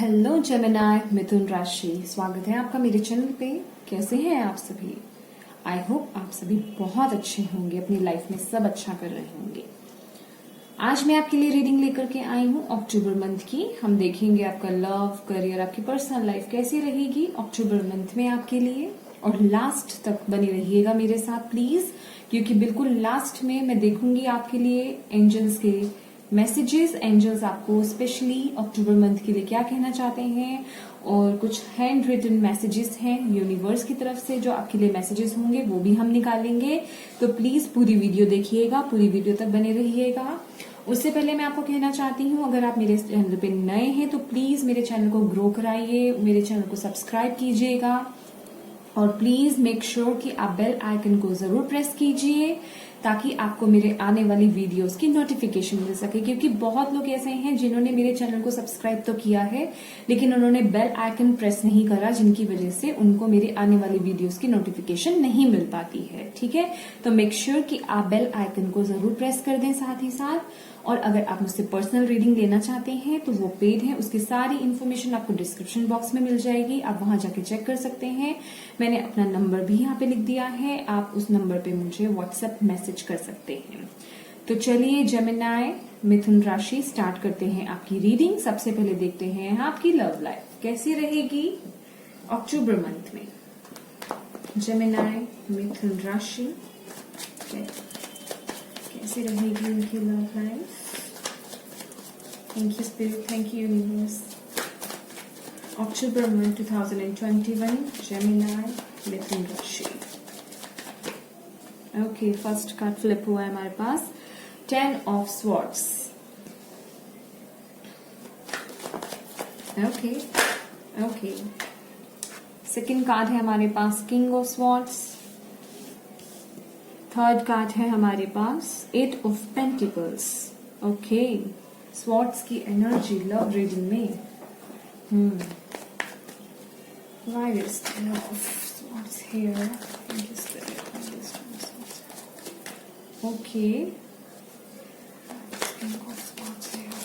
Hello Gemini मिथुन राशि, स्वागत है आपका मेरे चैनल पे। कैसे हैं आप सभी? आई होप आप सभी बहुत अच्छे होंगे, अपनी लाइफ में सब अच्छा कर रहे होंगे। आज मैं आपके लिए रीडिंग लेकर के आई हूँ अक्टूबर मंथ की। हम देखेंगे आपका लव, करियर, आपकी पर्सनल लाइफ कैसी रहेगी अक्टूबर मंथ में आपके लिए। और लास्ट तक बने रहिएगा मेरे साथ प्लीज, क्योंकि बिल्कुल लास्ट में मैं देखूंगी आपके लिए एंजल्स के मैसेजेस। एंजल्स आपको स्पेशली अक्टूबर मंथ के लिए क्या कहना चाहते हैं, और कुछ हैंड रिटन मैसेजेस हैं यूनिवर्स की तरफ से जो आपके लिए मैसेजेस होंगे, वो भी हम निकालेंगे। तो प्लीज पूरी वीडियो देखिएगा, पूरी वीडियो तक बने रहिएगा। उससे पहले मैं आपको कहना चाहती हूँ, अगर आप मेरे चैनल पे नए हैं तो प्लीज मेरे चैनल को ग्रो कराइए, मेरे चैनल को सब्सक्राइब कीजिएगा, और प्लीज मेक श्योर कि आप बेल आइकन को जरूर प्रेस कीजिए ताकि आपको मेरे आने वाली वीडियोस की नोटिफिकेशन मिल सके। क्योंकि बहुत लोग ऐसे हैं जिन्होंने मेरे चैनल को सब्सक्राइब तो किया है लेकिन उन्होंने बेल आइकन प्रेस नहीं करा, जिनकी वजह से उनको मेरे आने वाली वीडियोस की नोटिफिकेशन नहीं मिल पाती है। ठीक है, तो मेक श्योर कि आप बेल आइकन को जरूर प्रेस कर दें साथ ही साथ। और अगर आप मुझसे पर्सनल रीडिंग लेना चाहते हैं तो वो पेड है, उसकी सारी इन्फॉर्मेशन आपको डिस्क्रिप्शन बॉक्स में मिल जाएगी, आप वहां जाके चेक कर सकते हैं। मैंने अपना नंबर भी यहाँ पे लिख दिया है, आप उस नंबर पे मुझे व्हाट्सएप मैसेज कर सकते हैं। तो चलिए जेमिनाई मिथुन राशि स्टार्ट करते हैं आपकी रीडिंग। सबसे पहले देखते हैं आपकी लव लाइफ कैसी रहेगी अक्टूबर मंथ में। जेमिनाई मिथुन राशि कैसी रहेगी उनकी love life. Thank you spirit, thank you universe. October month 2021, Gemini मिथुन राशि। ओके, फर्स्ट कार्ड फ्लिप हुआ है हमारे पास 10 of swords. Okay okay, second card है हमारे पास king of swords. Third card है हमारे पास 8 ऑफ पेंटिकल्स। ओके, स्वॉर्ड्स की एनर्जी लव रीडिंग में। Why is 10 of swords here? Okay. King of swords here.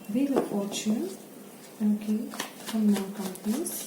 Wheel of Fortune. Okay. One more card, please.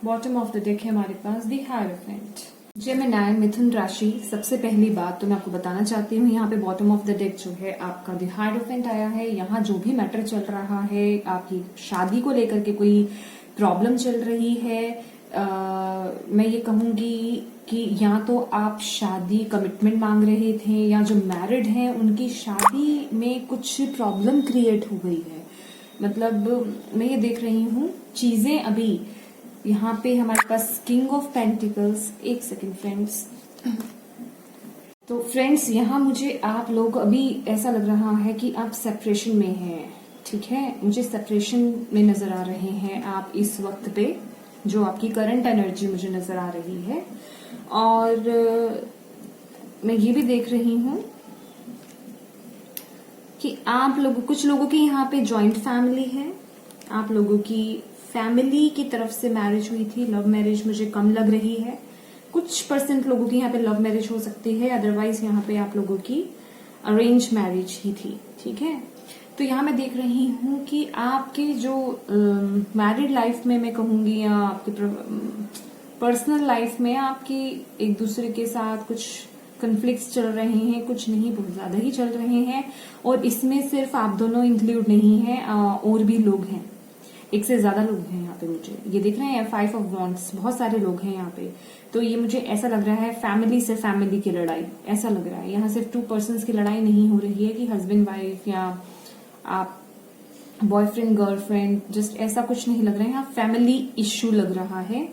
Bottom of the deck है हमारे पास the hierophant. Gemini मिथुन राशि, सबसे पहली बात तो मैं आपको बताना चाहती हूँ, यहाँ पे बॉटम ऑफ द डेक जो है आपका द हायरोफेंट आया है। यहाँ जो भी मैटर चल रहा है, आपकी शादी को लेकर के कोई प्रॉब्लम चल रही है, मैं ये कहूंगी कि या तो आप शादी कमिटमेंट मांग रहे थे, या जो मैरिड हैं उनकी शादी में कुछ प्रॉब्लम क्रिएट हो गई है। मतलब मैं ये देख रही हूँ चीजें अभी यहाँ पे हमारे पास किंग ऑफ पेंटिकल्स। एक सेकेंड फ्रेंड्स, तो फ्रेंड्स यहाँ मुझे आप लोग अभी ऐसा लग रहा है कि आप सेपरेशन में हैं। ठीक है, मुझे सेपरेशन में नजर आ रहे हैं आप इस वक्त पे, जो आपकी करंट एनर्जी मुझे नजर आ रही है। और मैं ये भी देख रही हूँ कि आप लोग, कुछ लोगों की यहाँ पे जॉइंट फैमिली है, आप लोगों की फैमिली की तरफ से मैरिज हुई थी। लव मैरिज मुझे कम लग रही है, कुछ परसेंट लोगों की यहाँ पे लव मैरिज हो सकती है, अदरवाइज यहाँ पे आप लोगों की अरेंज मैरिज ही थी। ठीक है, तो यहाँ मैं देख रही हूँ कि आपके जो मैरिड लाइफ में मैं कहूंगी, या आपके पर्सनल लाइफ में आपकी एक दूसरे के साथ कुछ कन्फ्लिक्ट्स चल रहे हैं, कुछ नहीं बहुत ज्यादा ही चल रहे हैं। और इसमें सिर्फ आप दोनों इंक्लूड नहीं है, और भी लोग हैं। एक से ज्यादा लोग हैं यहाँ पे, मुझे ये दिख रहे हैं 5 ऑफ वॉन्ड्स, बहुत सारे लोग हैं यहाँ पे। तो ये मुझे ऐसा लग रहा है फैमिली से फैमिली की लड़ाई, ऐसा लग रहा है। यहाँ सिर्फ 2 पर्सन्स की लड़ाई नहीं हो रही है कि हस्बैंड वाइफ या आप बॉयफ्रेंड गर्लफ्रेंड, जस्ट ऐसा कुछ नहीं लग रहा है। यहाँ फैमिली इश्यू लग रहा है।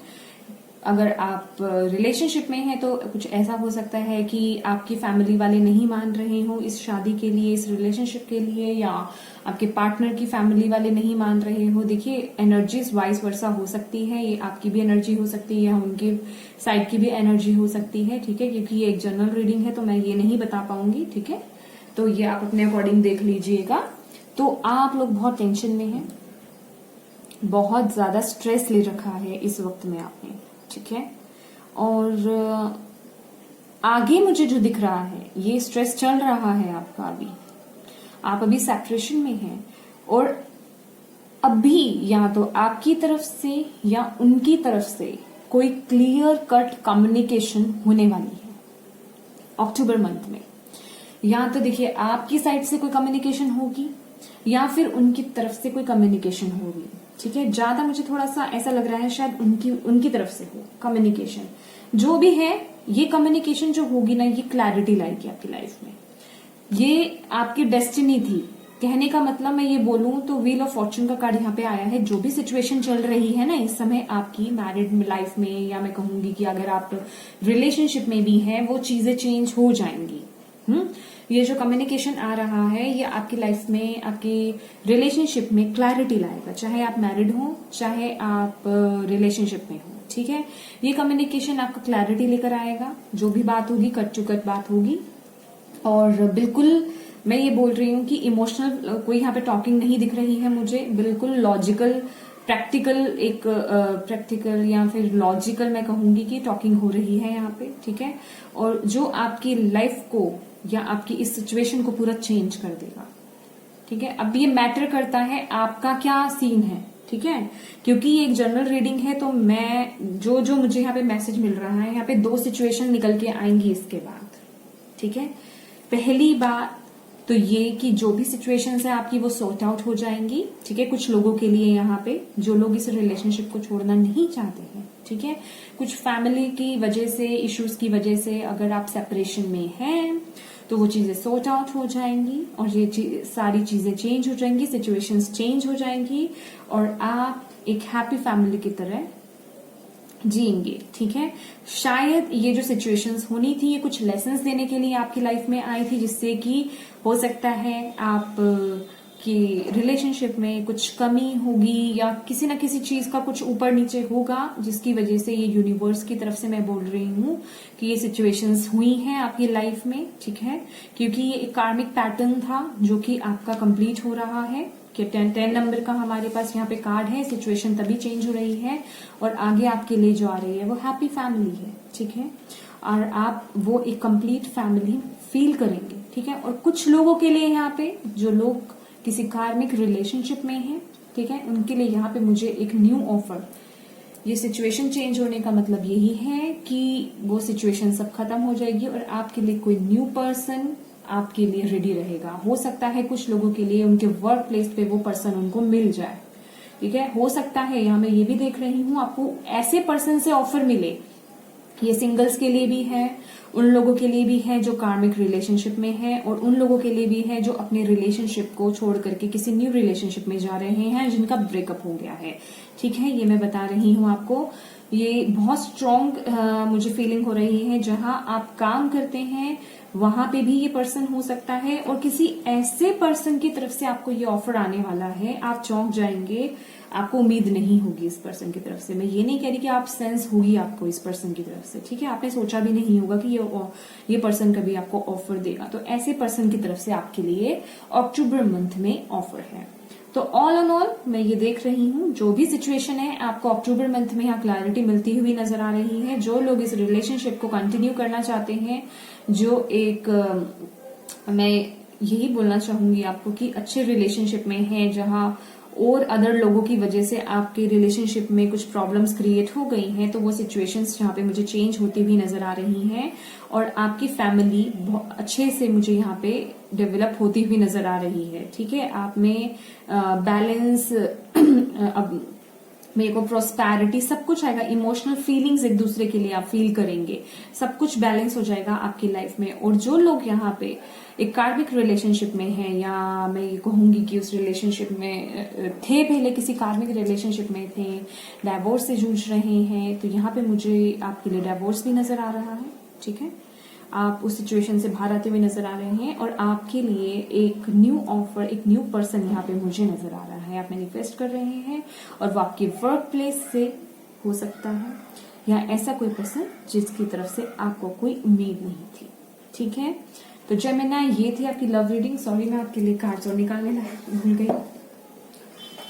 अगर आप रिलेशनशिप में हैं तो कुछ ऐसा हो सकता है कि आपकी फैमिली वाले नहीं मान रहे हो इस शादी के लिए, इस रिलेशनशिप के लिए, या आपके पार्टनर की फैमिली वाले नहीं मान रहे हो। देखिए एनर्जीज वाइस वर्सा हो सकती है, ये आपकी भी एनर्जी हो सकती है या उनकी साइड की भी एनर्जी हो सकती है, ठीक है, क्योंकि ये एक जनरल रीडिंग है तो मैं ये नहीं बता पाऊंगी, ठीक है। तो ये आप अपने अकॉर्डिंग देख लीजिएगा। तो आप लोग बहुत टेंशन में हैं, बहुत ज्यादा स्ट्रेस ले रखा है इस वक्त में आपने, ठीक है। और आगे मुझे जो दिख रहा है ये स्ट्रेस चल रहा है आपका अभी, आप अभी सेपरेशन में हैं और अभी या तो आपकी तरफ से या उनकी तरफ से कोई क्लियर कट कम्युनिकेशन होने वाली है अक्टूबर मंथ में। या तो देखिए आपकी साइड से कोई कम्युनिकेशन होगी या फिर उनकी तरफ से कोई कम्युनिकेशन होगी, ठीक है। ज्यादा मुझे थोड़ा सा ऐसा लग रहा है शायद उनकी तरफ से हो कम्युनिकेशन। जो भी है ये कम्युनिकेशन जो होगी ना, ये क्लैरिटी लाएगी आपकी लाइफ में। ये आपकी डेस्टिनी थी। कहने का मतलब मैं ये बोलूं तो व्हील ऑफ फॉर्चून का कार्ड यहाँ पे आया है। जो भी सिचुएशन चल रही है ना इस समय आपकी मैरिड लाइफ में, या मैं कहूंगी कि अगर आप रिलेशनशिप में भी हैं, वो चीजें चेंज हो जाएंगी। ये जो कम्युनिकेशन आ रहा है ये आपकी लाइफ में, आपकी रिलेशनशिप में क्लैरिटी लाएगा, चाहे आप मैरिड हो चाहे आप रिलेशनशिप में हो, ठीक है। ये कम्युनिकेशन आपका क्लैरिटी लेकर आएगा। जो भी बात होगी कट टू कट बात होगी। और बिल्कुल मैं ये बोल रही हूँ कि इमोशनल कोई यहाँ पे टॉकिंग नहीं दिख रही है मुझे, बिल्कुल लॉजिकल प्रैक्टिकल या फिर लॉजिकल मैं कहूंगी कि टॉकिंग हो रही है यहाँ पे, ठीक है। और जो आपकी लाइफ को या आपकी इस सिचुएशन को पूरा चेंज कर देगा, ठीक है। अब ये मैटर करता है आपका क्या सीन है, ठीक है, क्योंकि ये एक जनरल रीडिंग है। तो मैं जो मुझे यहाँ पे मैसेज मिल रहा है, यहाँ पे 2 सिचुएशन निकल के आएंगी इसके बाद, ठीक है। पहली बात तो ये कि जो भी सिचुएशंस है आपकी वो सॉर्ट आउट हो जाएंगी, ठीक है। कुछ लोगों के लिए यहाँ पे जो लोग इस रिलेशनशिप को छोड़ना नहीं चाहते हैं, ठीक है, कुछ फैमिली की वजह से, इश्यूज की वजह से अगर आप सेपरेशन में हैं तो वो चीजें सॉर्ट आउट हो जाएंगी और ये सारी चीजें चेंज हो जाएंगी, सिचुएशंस चेंज हो जाएंगी और आप एक हैप्पी फैमिली की तरह जिएंगे, ठीक है। शायद ये जो सिचुएशंस होनी थी ये कुछ लेसन्स देने के लिए आपकी लाइफ में आई थी, जिससे कि हो सकता है आप कि रिलेशनशिप में कुछ कमी होगी या किसी ना किसी चीज का कुछ ऊपर नीचे होगा, जिसकी वजह से ये यूनिवर्स की तरफ से मैं बोल रही हूँ कि ये सिचुएशंस हुई हैं आपकी लाइफ में, ठीक है। क्योंकि ये एक कार्मिक पैटर्न था जो कि आपका कंप्लीट हो रहा है कि 10 नंबर का हमारे पास यहाँ पे कार्ड है। सिचुएशन तभी चेंज हो रही है और आगे आपके लिए जो आ रही है वो हैप्पी फैमिली है, ठीक है। और आप वो एक कंप्लीट फैमिली फील करेंगे, ठीक है। और कुछ लोगों के लिए यहाँ पे जो लोग किसी कार्मिक रिलेशनशिप में हैं, ठीक है, उनके लिए यहाँ पे मुझे एक न्यू ऑफर, ये सिचुएशन चेंज होने का मतलब यही है कि वो सिचुएशन सब खत्म हो जाएगी और आपके लिए कोई न्यू पर्सन आपके लिए रेडी रहेगा। हो सकता है कुछ लोगों के लिए उनके वर्क प्लेस पे वो पर्सन उनको मिल जाए, ठीक है। हो सकता है यहाँ मैं ये भी देख रही हूँ आपको ऐसे पर्सन से ऑफर मिले। ये सिंगल्स के लिए भी है, उन लोगों के लिए भी है जो कार्मिक रिलेशनशिप में है, और उन लोगों के लिए भी है जो अपने रिलेशनशिप को छोड़ करके किसी न्यू रिलेशनशिप में जा रहे हैं, जिनका ब्रेकअप हो गया है, ठीक है। ये मैं बता रही हूँ आपको। ये बहुत स्ट्रॉन्ग मुझे फीलिंग हो रही है। जहां आप काम करते हैं वहां पे भी ये पर्सन हो सकता है और किसी ऐसे पर्सन की तरफ से आपको ये ऑफर आने वाला है, आप चौंक जाएंगे, आपको उम्मीद नहीं होगी इस पर्सन की तरफ से। मैं ये नहीं कह रही कि आप सेंस होगी आपको इस पर्सन की तरफ से, ठीक है। आपने सोचा भी नहीं होगा कि ये पर्सन कभी आपको ऑफर देगा। तो ऐसे पर्सन की तरफ से आपके लिए अक्टूबर मंथ में ऑफर है। तो ऑल ऑन ऑल मैं ये देख रही हूँ जो भी सिचुएशन है आपको अक्टूबर मंथ में यहाँ क्लैरिटी मिलती हुई नजर आ रही है। जो लोग इस रिलेशनशिप को कंटिन्यू करना चाहते हैं, जो एक मैं यही बोलना चाहूंगी आपको कि अच्छे रिलेशनशिप में है, जहां और अदर लोगों की वजह से आपके रिलेशनशिप में कुछ प्रॉब्लम्स क्रिएट हो गई हैं, तो वो सिचुएशंस जहाँ पे मुझे चेंज होती हुई नजर आ रही हैं और आपकी फैमिली बहुत अच्छे से मुझे यहाँ पे डेवलप होती हुई नजर आ रही है, ठीक है। आप में बैलेंस अब मेरे को प्रोस्पैरिटी सब कुछ आएगा, इमोशनल फीलिंग्स एक दूसरे के लिए आप फील करेंगे, सब कुछ बैलेंस हो जाएगा आपकी लाइफ में। और जो लोग यहाँ पे एक कार्मिक रिलेशनशिप में हैं, या मैं ये कहूंगी कि उस रिलेशनशिप में थे, पहले किसी कार्मिक रिलेशनशिप में थे, डाइवोर्स से जूझ रहे हैं, तो यहाँ पे मुझे आपके लिए डाइवोर्स भी नजर आ रहा है। ठीक है, आप उस सिचुएशन से बाहर आते हुए नजर आ रहे हैं, और आपके लिए एक न्यू ऑफर, एक न्यू पर्सन यहाँ पे मुझे नजर आ रहा है। आप मैनिफेस्ट कर रहे हैं, और वो आपके वर्क प्लेस से हो सकता है, या ऐसा कोई पर्सन जिसकी तरफ से आपको कोई उम्मीद नहीं थी। ठीक है, तो जेमिनी, ये थी आपकी लव रीडिंग। सॉरी, मैं आपके लिए कार्ड्स और निकालने भूल गई।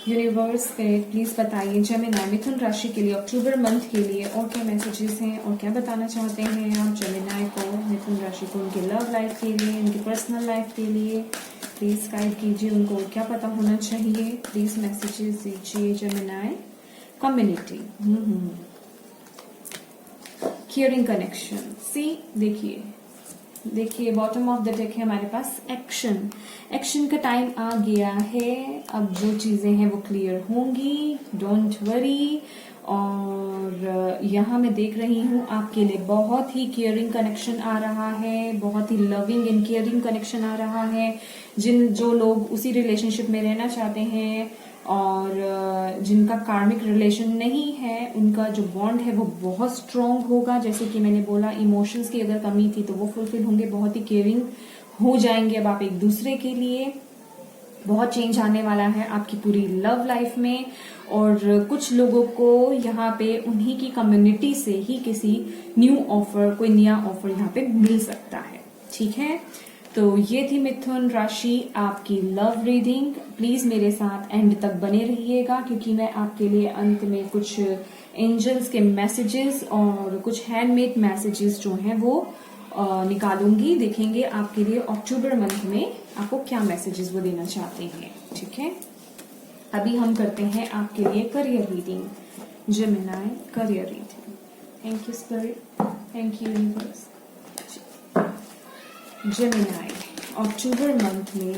यूनिवर्स पे प्लीज बताइए जेमिनी मिथुन राशि के लिए अक्टूबर मंथ के लिए और क्या मैसेजेस हैं, और क्या बताना चाहते हैं आप जेमिनी को, मिथुन राशि को, उनके लव लाइफ के लिए, उनकी पर्सनल लाइफ के लिए। प्लीज गाइड कीजिए, उनको क्या पता होना चाहिए। प्लीज मैसेजेस दीजिए Gemini. Community, caring connection. See, देखिए बॉटम ऑफ द डेक है हमारे पास एक्शन का टाइम आ गया है। अब जो चीजें हैं वो क्लियर होंगी, डोंट वरी। और यहाँ मैं देख रही हूँ आपके लिए बहुत ही केयरिंग कनेक्शन आ रहा है, बहुत ही लविंग एंड केयरिंग कनेक्शन आ रहा है। जो लोग उसी रिलेशनशिप में रहना चाहते हैं और जिनका कार्मिक रिलेशन नहीं है, उनका जो बॉन्ड है वो बहुत स्ट्रांग होगा। जैसे कि मैंने बोला, इमोशंस की अगर कमी थी तो वो फुलफिल होंगे, बहुत ही केयरिंग हो जाएंगे अब आप एक दूसरे के लिए। बहुत चेंज आने वाला है आपकी पूरी लव लाइफ में। और कुछ लोगों को यहाँ पे उन्हीं की कम्युनिटी से ही किसी न्यू ऑफर, कोई नया ऑफर यहाँ पे मिल सकता है। ठीक है, तो ये थी मिथुन राशि आपकी लव रीडिंग। प्लीज मेरे साथ एंड तक बने रहिएगा, क्योंकि मैं आपके लिए अंत में कुछ एंजल्स के मैसेजेस और कुछ हैंडमेड मैसेजेस जो हैं वो निकालूंगी। देखेंगे आपके लिए अक्टूबर मंथ में आपको क्या मैसेजेस वो देना चाहते हैं। ठीक है, अभी हम करते हैं आपके लिए career reading. Gemini career reading. Thank you spirit, thank you universe. Gemini October month में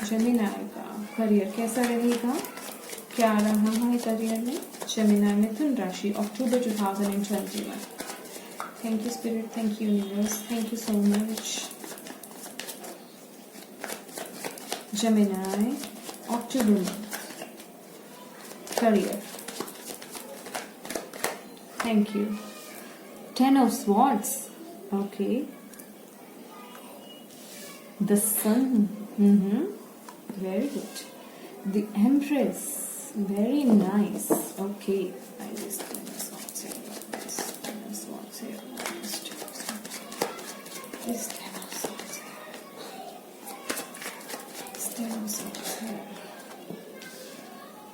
जेमिनी का करियर कैसा रहेगा, क्या आ रहा है करियर में। जेमिनी मिथुन राशि अक्टूबर 2021। Thank you spirit, thank you universe, thank you so much. Gemini October month career. Thank you. 10 of Swords. Okay. The Sun. Very good. The Empress. Very nice. Okay. I just Ten of Swords here. This Ten of Swords here. This Ten of Swords here. This Ten of Swords here. This Ten of Swords here.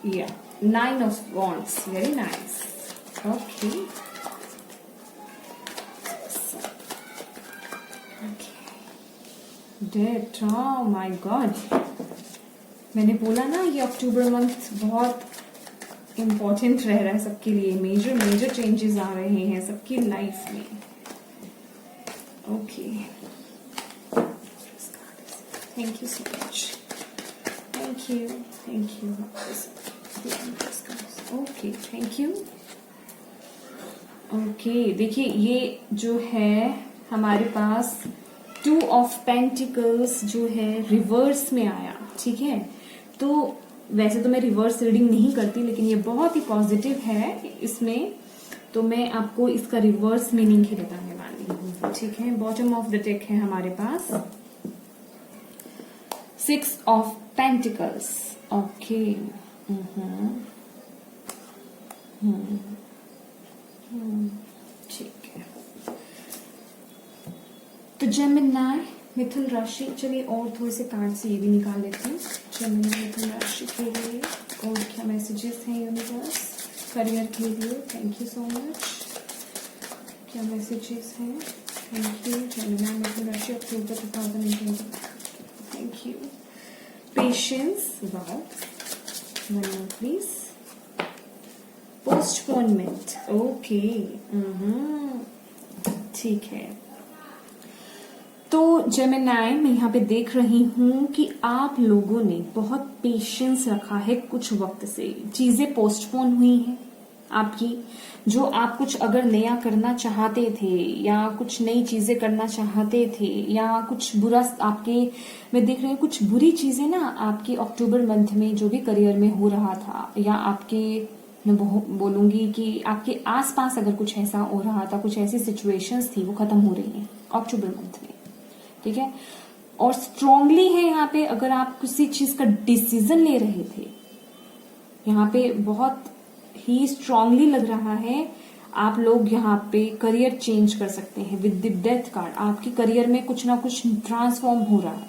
Yeah. 9 of Wands. Very nice. Okay. Death, oh my God, मैंने बोला ना ये अक्टूबर month बहुत important रह रहा है सबके लिए। मेजर चेंजेस आ रहे हैं सबकी लाइफ में। Okay, thank you so much, thank you. Okay, thank you. Okay, देखिए ये जो है हमारे पास 2 of Pentacles जो है रिवर्स में आया। ठीक है, तो वैसे तो मैं रिवर्स रीडिंग नहीं करती, लेकिन ये बहुत ही पॉजिटिव है इसमें, तो मैं आपको इसका रिवर्स मीनिंग ही बताने वाली हूँ। ठीक है, बॉटम ऑफ द डेक है हमारे पास 6 of Pentacles। ओके, ठीक है। तो जेमिनी मिथुन राशि, चलिए और थोड़े से कार्ड से ये भी निकाल लेते हैं। जेमिनी मिथुन राशि के लिए और क्या मैसेजेस हैं यूनिवर्स करियर के लिए। Thank you so much. क्या मैसेजेस हैं? Thank you. जेमिनी मिथुन राशि अक्टूबर 2020। Thank you. Patience, wow, one more please. Postponement, okay, ठीक है। तो जेमिनी, मैं यहाँ पे देख रही हूँ कि आप लोगों ने बहुत पेशेंस रखा है कुछ वक्त से। चीजें पोस्टपोन हुई हैं आपकी, जो आप कुछ अगर नया करना चाहते थे या कुछ नई चीजें करना चाहते थे या कुछ बुरा आपके, मैं देख रही हूँ कुछ बुरी चीजें ना आपकी अक्टूबर मंथ में जो भी करियर में हो रहा था, या आपके, मैं बोलूंगी कि आपके आसपास अगर कुछ ऐसा हो रहा था, कुछ ऐसी सिचुएशंस थी, वो खत्म हो रही हैं अक्टूबर मंथ में, ठीक है। और स्ट्रांगली है यहाँ पे, अगर आप किसी चीज का डिसीजन ले रहे थे, यहाँ पे बहुत ही स्ट्रांगली लग रहा है आप लोग यहाँ पे करियर चेंज कर सकते हैं विद द डेथ कार्ड। आपके करियर में कुछ ना कुछ ट्रांसफॉर्म हो रहा है,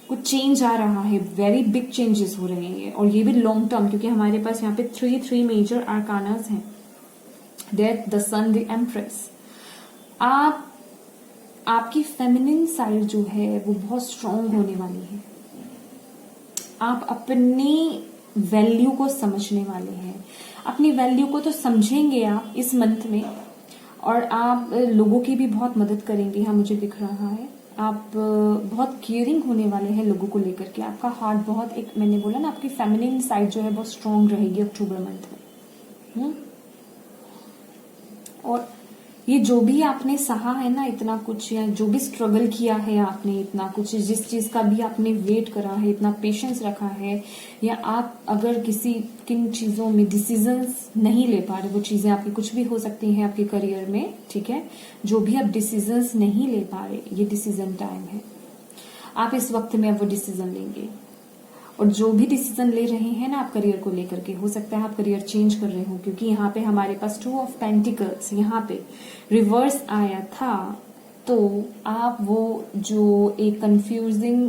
कुछ चेंज आ रहा है, वेरी बिग चेंजेस हो रहे हैं, और ये भी लॉन्ग टर्म, क्योंकि हमारे पास यहाँ पे थ्री मेजर आर्कानास हैं, death, the sun, the empress. आपकी फेमिनिन साइड जो है वो बहुत स्ट्रांग होने वाली है। आप अपनी वैल्यू को समझने वाले हैं, अपनी वैल्यू को तो समझेंगे आप इस मंथ में, और आप लोगों की भी बहुत मदद करेंगे। हाँ, मुझे दिख रहा है आप बहुत केयरिंग होने वाले हैं लोगों को लेकर के। आपका हार्ट बहुत, एक मैंने बोला ना, आपकी फेमिनिन साइड जो है बहुत स्ट्रांग रहेगी अक्टूबर मंथ में। और ये जो भी आपने सहा है ना इतना कुछ, या जो भी स्ट्रगल किया है आपने इतना कुछ, जिस चीज का भी आपने वेट करा है, इतना पेशेंस रखा है, या आप अगर किन चीजों में डिसीजंस नहीं ले पा रहे, वो चीजें आपकी कुछ भी हो सकती हैं आपके करियर में, ठीक है। जो भी आप डिसीजंस नहीं ले पा रहे, ये डिसीजन टाइम है। आप इस वक्त में अब वो डिसीजन लेंगे, और जो भी डिसीजन ले रहे हैं ना आप करियर को लेकर के, हो सकता है आप करियर चेंज कर रहे हो, क्योंकि यहाँ पे हमारे पास 2 ऑफ पेंटिकल्स यहाँ पे रिवर्स आया था। तो आप वो जो एक कंफ्यूजिंग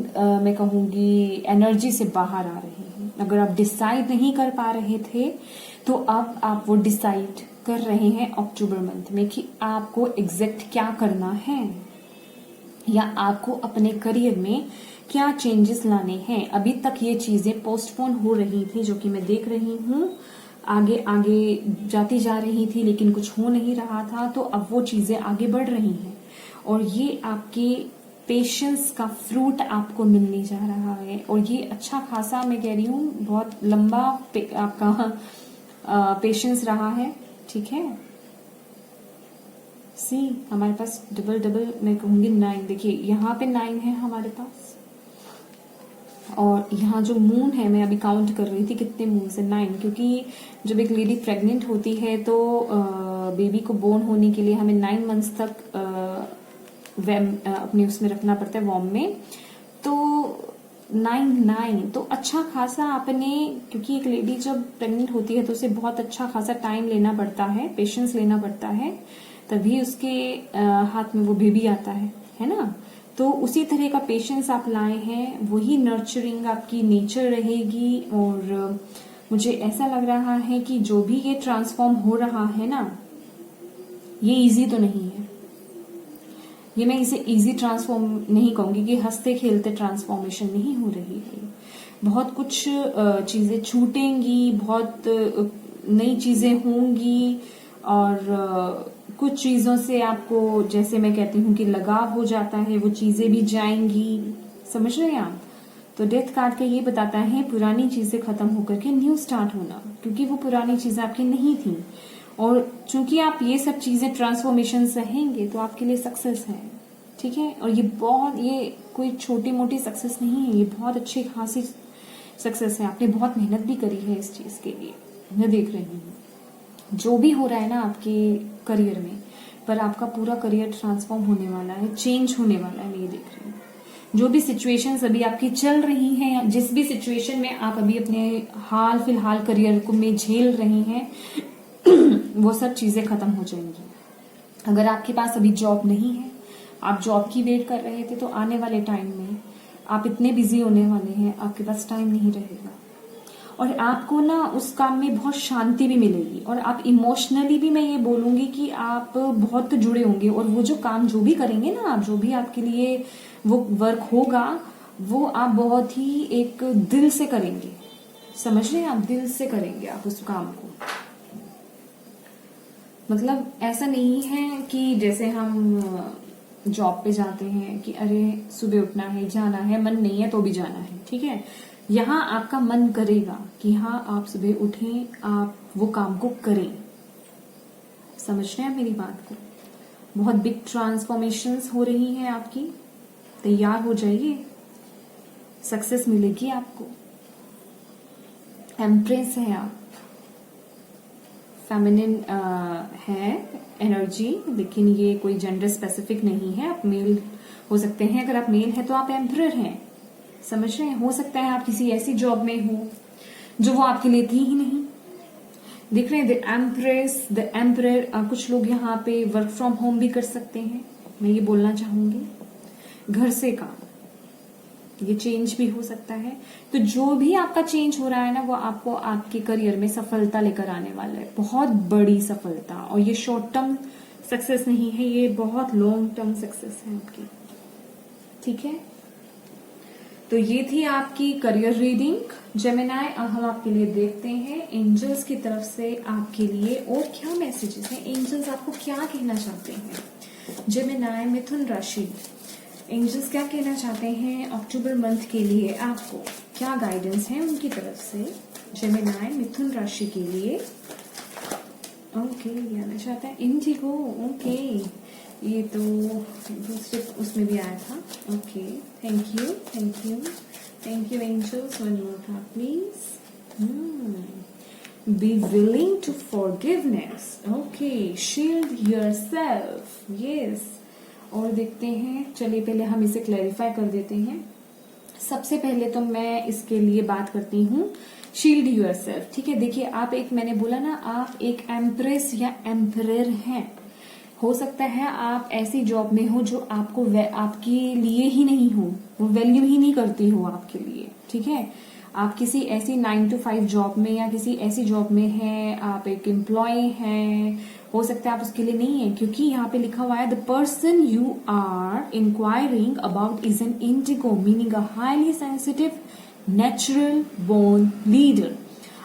मैं कहूंगी एनर्जी से बाहर आ रहे हैं। अगर आप डिसाइड नहीं कर पा रहे थे, तो अब आप वो डिसाइड कर रहे हैं अक्टूबर मंथ में कि आपको एग्जैक्ट क्या करना है, या आपको अपने करियर में क्या चेंजेस लाने हैं। अभी तक ये चीजें पोस्टपोन हो रही थी, जो कि मैं देख रही हूँ आगे आगे जाती जा रही थी, लेकिन कुछ हो नहीं रहा था। तो अब वो चीजें आगे बढ़ रही हैं, और ये आपके पेशेंस का फ्रूट आपको मिलने जा रहा है। और ये अच्छा खासा, मैं कह रही हूँ बहुत लंबा आपका पेशेंस रहा है, ठीक है। सी हमारे पास डबल मैं कहूंगी 9, देखिए यहाँ पे 9 है हमारे पास, और यहाँ जो मून है, मैं अभी काउंट कर रही थी कितने मून से, 9, क्योंकि जब एक लेडी प्रेग्नेंट होती है तो बेबी को बोर्न होने के लिए हमें 9 मंथ्स तक अपने उसमें रखना पड़ता है, वॉर्म में। तो 9 तो अच्छा खासा आपने, क्योंकि एक लेडी जब प्रेग्नेंट होती है तो उसे बहुत अच्छा खासा टाइम लेना पड़ता है, पेशेंस लेना पड़ता है, तभी उसके हाथ में वो बेबी आता है ना। तो उसी तरह का पेशेंस आप लाए हैं, वही नर्चरिंग आपकी नेचर रहेगी। और मुझे ऐसा लग रहा है कि जो भी ये ट्रांसफॉर्म हो रहा है ना, ये इजी तो नहीं है। ये मैं इसे इजी ट्रांसफॉर्म नहीं कहूंगी कि हंसते खेलते ट्रांसफॉर्मेशन नहीं हो रही है। बहुत कुछ चीजें छूटेंगी, बहुत नई चीजें होंगी, और कुछ चीजों से आपको, जैसे मैं कहती हूँ कि लगाव हो जाता है, वो चीजें भी जाएंगी, समझ रहे हैं आप। तो डेथ कार्ड का ये बताता है पुरानी चीजें खत्म होकर के न्यू स्टार्ट होना, क्योंकि वो पुरानी चीजें आपकी नहीं थी। और चूंकि आप ये सब चीजें ट्रांसफॉर्मेशन सहेंगे तो आपके लिए सक्सेस है, ठीक है। और ये कोई छोटी मोटी सक्सेस नहीं है, ये बहुत अच्छी खासी सक्सेस है। आपने बहुत मेहनत भी करी है इस चीज के लिए, मैं देख रही हूँ। जो भी हो रहा है ना आपके करियर में, पर आपका पूरा करियर ट्रांसफॉर्म होने वाला है, चेंज होने वाला है, मैं ये देख रही हूँ। जो भी सिचुएशंस अभी आपकी चल रही हैं, जिस भी सिचुएशन में आप अभी अपने हाल फिलहाल करियर को में झेल रही हैं, वो सब चीजें खत्म हो जाएंगी। अगर आपके पास अभी जॉब नहीं है, आप जॉब की वेट कर रहे थे, तो आने वाले टाइम में आप इतने बिजी होने वाले हैं, आपके पास टाइम नहीं रहेगा। और आपको ना उस काम में बहुत शांति भी मिलेगी, और आप इमोशनली भी, मैं ये बोलूंगी कि आप बहुत जुड़े होंगे। और वो जो काम जो भी करेंगे ना आप, जो भी आपके लिए वो वर्क होगा, वो आप बहुत ही एक दिल से करेंगे, समझ रहे हैं आप, दिल से करेंगे आप उस काम को। मतलब ऐसा नहीं है कि जैसे हम जॉब पे जाते हैं कि अरे सुबह उठना है, जाना है, मन नहीं है तो भी जाना है, ठीक है। यहाँ आपका मन करेगा कि हाँ आप सुबह उठें, आप वो काम को करें। समझ रहे हैं मेरी बात को? बहुत बिग ट्रांसफॉर्मेशंस हो रही हैं आपकी, तैयार हो जाइए, सक्सेस मिलेगी आपको। एम्प्रेस है आप, फेमिनिन है एनर्जी, लेकिन ये कोई जेंडर स्पेसिफिक नहीं है। आप मेल हो सकते हैं, अगर आप मेल हैं तो आप एम्परर हैं। समझ रहे हैं? हो सकता है आप किसी ऐसी जॉब में हो जो वो आपके लिए थी ही नहीं। देख रहे हैं, द एम्प्रेस, द एम्परर। कुछ लोग यहाँ पे वर्क फ्रॉम होम भी कर सकते हैं, मैं ये बोलना चाहूंगी। घर से काम, ये चेंज भी हो सकता है। तो जो भी आपका चेंज हो रहा है ना, वो आपको आपके करियर में सफलता लेकर आने वाला है, बहुत बड़ी सफलता। और ये शॉर्ट टर्म सक्सेस नहीं है, ये बहुत लॉन्ग टर्म सक्सेस है आपकी, ठीक है। तो ये थी आपकी करियर रीडिंग जेमिनाई। अब हम आपके लिए देखते हैं एंजल्स की तरफ से आपके लिए और क्या मैसेजेस हैं, एंजल्स आपको क्या कहना चाहते हैं। जेमिनाई मिथुन राशि, एंजल्स क्या कहना चाहते हैं अक्टूबर मंथ के लिए, आपको क्या गाइडेंस है उनकी तरफ से जेमिनाई मिथुन राशि के लिए। ओके, ये आना चाहता है इंडिगो। ओके, ये तो दूसरे उसमें भी आया था। Okay, thank you, thank you, thank you angels. One more card please. Be willing to forgiveness. Okay, shield yourself, yes. और देखते हैं, चलिए पहले हम इसे क्लैरिफाई कर देते हैं। सबसे पहले तो मैं इसके लिए बात करती हूँ शील्ड योरसेल्फ, ठीक है। देखिए, आप एक, मैंने बोला ना, आप एक एम्प्रेस या एम्परर हैं। हो सकता है आप ऐसी जॉब में हो जो आपको आपके लिए ही नहीं हो, वो वैल्यू ही नहीं करती हो आपके लिए, ठीक है। आप किसी ऐसी 9 to 5 जॉब में या किसी ऐसी जॉब में हैं, आप एक एम्प्लॉय हैं, हो सकता है आप उसके लिए नहीं है, क्योंकि यहाँ पे लिखा हुआ है the person you are inquiring about is an indigo, meaning a highly sensitive natural born leader.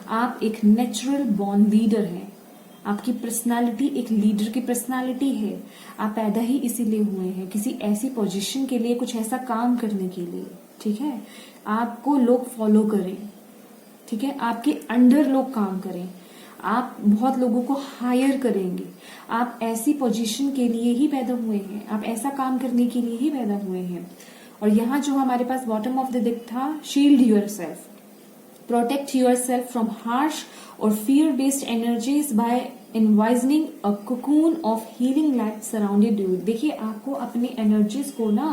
आप एक नेचुरल बॉर्न लीडर हैं, आपकी पर्सनालिटी एक लीडर की पर्सनालिटी है। आप पैदा ही इसीलिए हुए हैं, किसी ऐसी पोजीशन के लिए, कुछ ऐसा काम करने के लिए, ठीक है। आपको लोग फॉलो करें, ठीक है, आपके अंडर लोग काम करें, आप बहुत लोगों को हायर करेंगे। आप ऐसी पोजीशन के लिए ही पैदा हुए हैं, आप ऐसा काम करने के लिए ही पैदा हुए हैं। और यहाँ जो हमारे पास बॉटम ऑफ द डेक था, shield yourself, protect yourself from harsh और fear based energies by envisioning a cocoon of healing light surrounded you। देखिए, आपको अपनी एनर्जीज को ना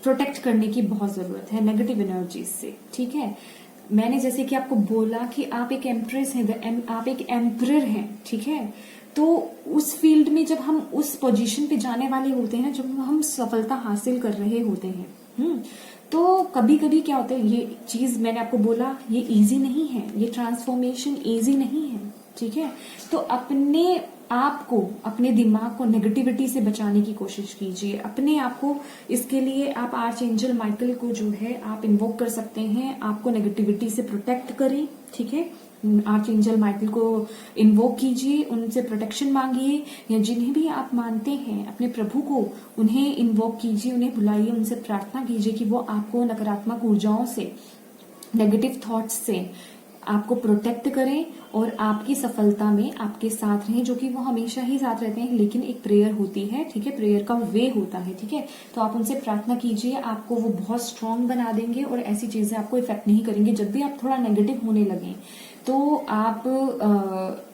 प्रोटेक्ट करने की बहुत जरूरत है नेगेटिव एनर्जीज से, ठीक है। मैंने जैसे कि आपको बोला कि आप एक एम्प्रेस हैं, आप एक एम्परर हैं, ठीक है। तो उस फील्ड में जब हम उस पोजीशन पे जाने वाले होते हैं, जब हम सफलता हासिल कर रहे होते हैं, तो कभी कभी क्या होता है, ये चीज मैंने आपको बोला, ये इजी नहीं है, ये ट्रांसफॉर्मेशन इजी नहीं है, ठीक है। तो अपने आप को, अपने दिमाग को नेगेटिविटी से बचाने की कोशिश कीजिए। अपने आप को, इसके लिए आप आर्च एंजल माइकल को जो है आप इन्वोक कर सकते हैं, आपको नेगेटिविटी से प्रोटेक्ट करें, ठीक है। आर्च एंजल माइकल को इन्वोक कीजिए, उनसे प्रोटेक्शन मांगिए, या जिन्हें भी आप मानते हैं अपने प्रभु को, उन्हें इन्वोक कीजिए, उन्हें बुलाइए, उनसे प्रार्थना कीजिए कि वो आपको नकारात्मक ऊर्जाओं से, नेगेटिव थॉट्स से आपको प्रोटेक्ट करें और आपकी सफलता में आपके साथ रहें, जो कि वो हमेशा ही साथ रहते हैं। लेकिन एक प्रेयर होती है, ठीक है, प्रेयर का वे होता है, ठीक है। तो आप उनसे प्रार्थना कीजिए, आपको वो बहुत स्ट्रांग बना देंगे और ऐसी चीजें आपको इफेक्ट नहीं करेंगे। जब भी आप थोड़ा नेगेटिव होने लगे तो आप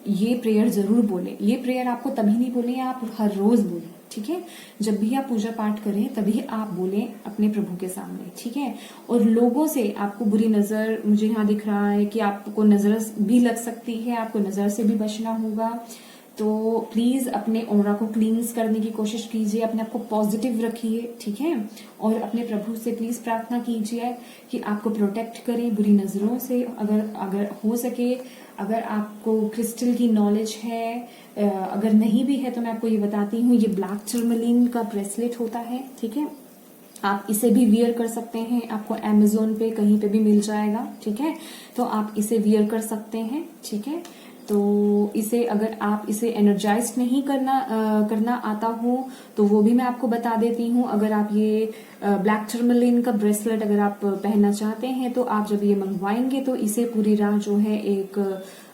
ये प्रेयर जरूर बोले। ये प्रेयर आपको तभी नहीं बोले, आप हर रोज बोले, ठीक है। जब भी आप पूजा पाठ करें तभी आप बोलें अपने प्रभु के सामने, ठीक है। और लोगों से आपको बुरी नजर, मुझे यहाँ दिख रहा है कि आपको नजर भी लग सकती है, आपको नजर से भी बचना होगा। तो प्लीज अपने ऑरा को क्लींस करने की कोशिश कीजिए, अपने आप को पॉजिटिव रखिए, ठीक है। और अपने प्रभु से प्लीज प्रार्थना कीजिए कि आपको प्रोटेक्ट करें बुरी नजरों से। अगर हो सके, अगर आपको क्रिस्टल की नॉलेज है, अगर नहीं भी है तो मैं आपको ये बताती हूँ, ये ब्लैक टर्मलिन का ब्रेसलेट होता है, ठीक है। आप इसे भी वियर कर सकते हैं, आपको अमेजोन पे कहीं पे भी मिल जाएगा, ठीक है। तो आप इसे वियर कर सकते हैं, ठीक है। तो इसे अगर आप इसे एनर्जाइज नहीं करना आता हो तो वो भी मैं आपको बता देती हूँ। अगर आप ये ब्लैक टर्मलिन का ब्रेसलेट अगर आप पहनना चाहते हैं तो आप जब ये मंगवाएंगे तो इसे पूरी रात जो है एक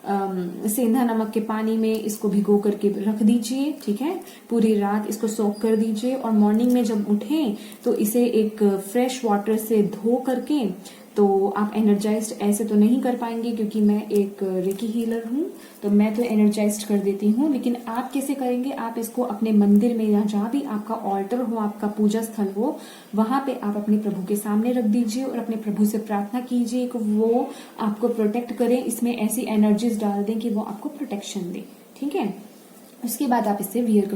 सेंधा नमक के पानी में इसको भिगो करके रख दीजिए, ठीक है। पूरी रात इसको सोक कर दीजिए और मॉर्निंग में जब उठें तो इसे एक फ्रेश वाटर से धो करके, तो आप एनर्जाइज्ड ऐसे तो नहीं कर पाएंगे क्योंकि मैं एक रेकी हीलर हूं, तो मैं तो एनर्जाइज्ड कर देती हूँ, लेकिन आप कैसे करेंगे, आप इसको अपने मंदिर में या जहां भी आपका ऑल्टर हो, आपका पूजा स्थल हो, वहां पे आप अपने प्रभु के सामने रख दीजिए और अपने प्रभु से प्रार्थना कीजिए कि वो आपको प्रोटेक्ट करें, इसमें ऐसी एनर्जीज डाल दें कि वो आपको प्रोटेक्शन दे, ठीक है। उसके बाद आप इसे वियर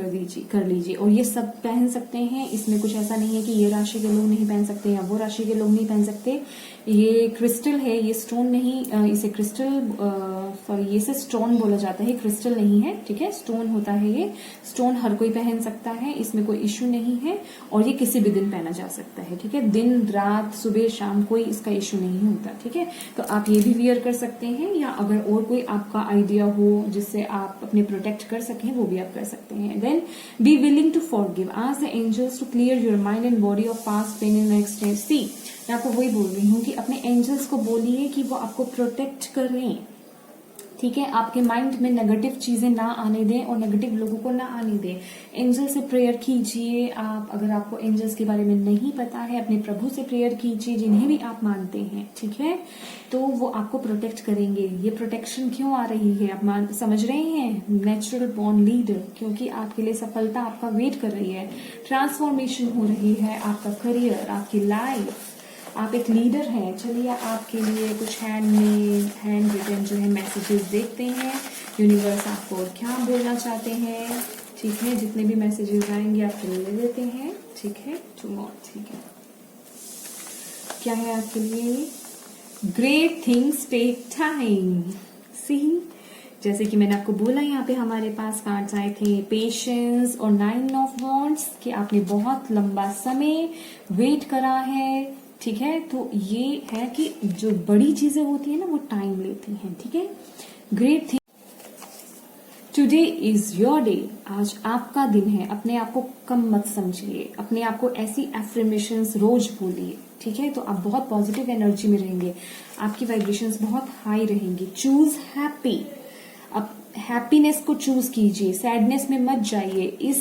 कर लीजिए और ये सब पहन सकते हैं। इसमें कुछ ऐसा नहीं है कि ये राशि के लोग नहीं पहन सकते या वो राशि के लोग नहीं पहन सकते। ये क्रिस्टल है, ये स्टोन नहीं, इसे क्रिस्टल सॉरी ये से स्टोन बोला जाता है, क्रिस्टल नहीं है, ठीक है। स्टोन होता है, ये स्टोन हर कोई पहन सकता है, इसमें कोई इश्यू नहीं है और ये किसी भी दिन पहना जा सकता है, ठीक है। दिन रात सुबह शाम कोई इसका इश्यू नहीं होता, ठीक है। तो आप ये भी वियर कर सकते हैं या अगर और कोई आपका आइडिया हो जिससे आप अपने प्रोटेक्ट कर सकें वो भी आप कर सकते हैं। Then be willing to forgive, ask the angels to clear your mind and body of past pain in next day. See मैं आपको वही बोल रही हूँ कि अपने एंजल्स को बोलिए कि वो आपको प्रोटेक्ट करें, ठीक है। आपके माइंड में नेगेटिव चीजें ना आने दें और नेगेटिव लोगों को ना आने दें। एंजल से प्रेयर कीजिए आप, अगर आपको एंजल्स के बारे में नहीं पता है अपने प्रभु से प्रेयर कीजिए जिन्हें भी आप मानते हैं, ठीक है। तो वो आपको प्रोटेक्ट करेंगे। ये प्रोटेक्शन क्यों आ रही है आप समझ रहे हैं, नेचुरल बॉर्न लीडर, क्योंकि आपके लिए सफलता आपका वेट कर रही है, ट्रांसफॉर्मेशन हो रही है, आपका करियर, आपकी लाइफ, आप एक लीडर हैं। चलिए आपके लिए कुछ हैंड रिटन जो है मैसेजेस देखते हैं, यूनिवर्स आपको और क्या बोलना चाहते हैं, ठीक है। जितने भी मैसेजेस आएंगे आपके लिए ले लेते हैं, ठीक है। टू मोर, ठीक है। क्या है आपके लिए, ग्रेट थिंग्स टेक टाइम। सी जैसे कि मैंने आपको बोला, यहाँ पे हमारे पास कार्ड्स आए थे पेशेंस और 9 ऑफ वॉन्ड्स कि आपने बहुत लंबा समय वेट करा है, ठीक है। तो ये है कि जो बड़ी चीजें होती है ना वो टाइम लेती हैं, ठीक है। Great thing, today is your day, आज आपका दिन है। अपने आप को कम मत समझिए, अपने आप को ऐसी एफर्मेशंस रोज बोलिए, ठीक है। तो आप बहुत पॉजिटिव एनर्जी में रहेंगे, आपकी वाइब्रेशंस बहुत हाई रहेंगी। चूज हैप्पी, अब हैप्पीनेस को चूज कीजिए, सैडनेस में मत जाइए,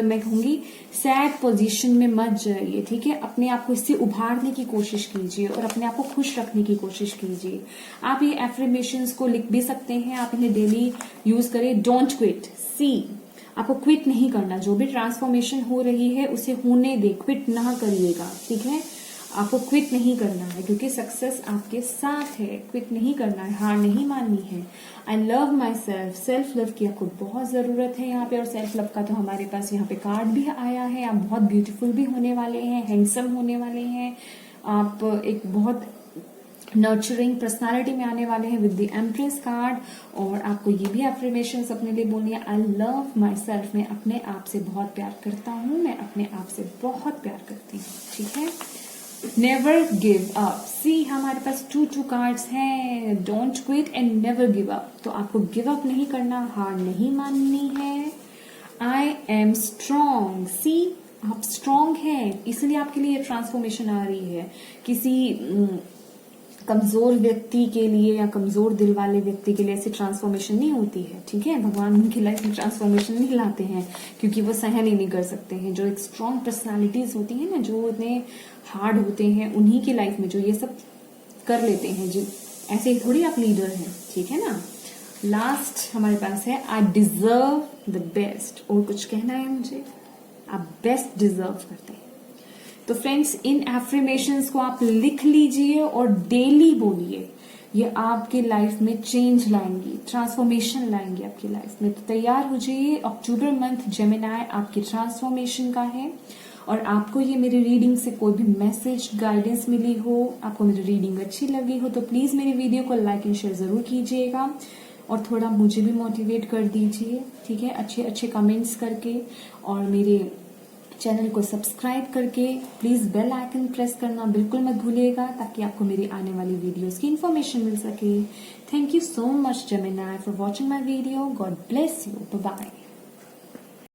मैं कहूंगी सैड पोजीशन में मत जाइए, ठीक है। अपने आप को इससे उभारने की कोशिश कीजिए और अपने आप को खुश रखने की कोशिश कीजिए। आप ये एफर्मेशंस को लिख भी सकते हैं, आप इन्हें डेली यूज करें। डोंट क्विट, सी आपको क्विट नहीं करना, जो भी ट्रांसफॉर्मेशन हो रही है उसे होने दे, क्विट ना करिएगा, ठीक है। आपको क्विट नहीं करना है क्योंकि सक्सेस आपके साथ है, क्विट नहीं करना है, हार नहीं माननी है। I love my self, self love की आपको बहुत जरूरत है यहाँ पे, और सेल्फ लव का तो हमारे पास यहाँ पे कार्ड भी आया है। आप बहुत ब्यूटीफुल भी होने वाले हैं, हैंडसम होने वाले हैं, आप एक बहुत नर्चरिंग पर्सनालिटी में आने वाले हैं विद द एम्प्रेस कार्ड। और आपको ये भी एफर्मेशंस अपने लिए बोलनी है, आई लव माई सेल्फ, मैं अपने आप से बहुत प्यार करता हूँ, मैं अपने आप से बहुत प्यार करती हूँ, ठीक है। नेवर गिव अप, सी हमारे पास 2 कार्ड्स हैं, don't quit and never give up. तो आपको गिव अप नहीं करना, हार नहीं माननी है। आई एम स्ट्रॉन्ग, सी आप स्ट्रॉन्ग हैं, इसलिए आपके लिए ट्रांसफॉर्मेशन आ रही है। किसी कमजोर व्यक्ति के लिए या कमजोर दिल वाले व्यक्ति के लिए ऐसी ट्रांसफॉर्मेशन नहीं होती है, ठीक है। भगवान उनकी लाइफ में ट्रांसफॉर्मेशन नहीं लाते हैं क्योंकि वो सहन ही नहीं कर सकते हैं। जो एक स्ट्रॉन्ग पर्सनालिटीज होती है ना, जो इतने हार्ड होते हैं, उन्हीं की लाइफ में जो ये सब कर लेते हैं, जो ऐसे ही थोड़ी आप लीडर हैं, ठीक है ना। लास्ट हमारे पास है आई डिजर्व द बेस्ट, और कुछ कहना है मुझे, आप बेस्ट डिजर्व करते हैं। तो फ्रेंड्स इन एफर्मेशंस को आप लिख लीजिए और डेली बोलिए, ये आपके लाइफ में चेंज लाएंगी, ट्रांसफॉर्मेशन लाएंगी आपकी लाइफ में। तो तैयार हो जाइए, अक्टूबर मंथ जेमिनाई आपकी ट्रांसफॉर्मेशन का है। और आपको ये मेरी रीडिंग से कोई भी मैसेज गाइडेंस मिली हो, आपको मेरी रीडिंग अच्छी लगी हो, तो प्लीज मेरी वीडियो को लाइक एंड शेयर जरूर कीजिएगा और थोड़ा मुझे भी मोटिवेट कर दीजिए, ठीक है, अच्छे अच्छे कमेंट्स करके। और मेरे चैनल को सब्सक्राइब करके प्लीज बेल आइकन प्रेस करना बिल्कुल मत भूलिएगा, ताकि आपको मेरी आने वाली वीडियोस की इन्फॉर्मेशन मिल सके। Thank you so much Gemini for watching my video. God bless you. Bye bye.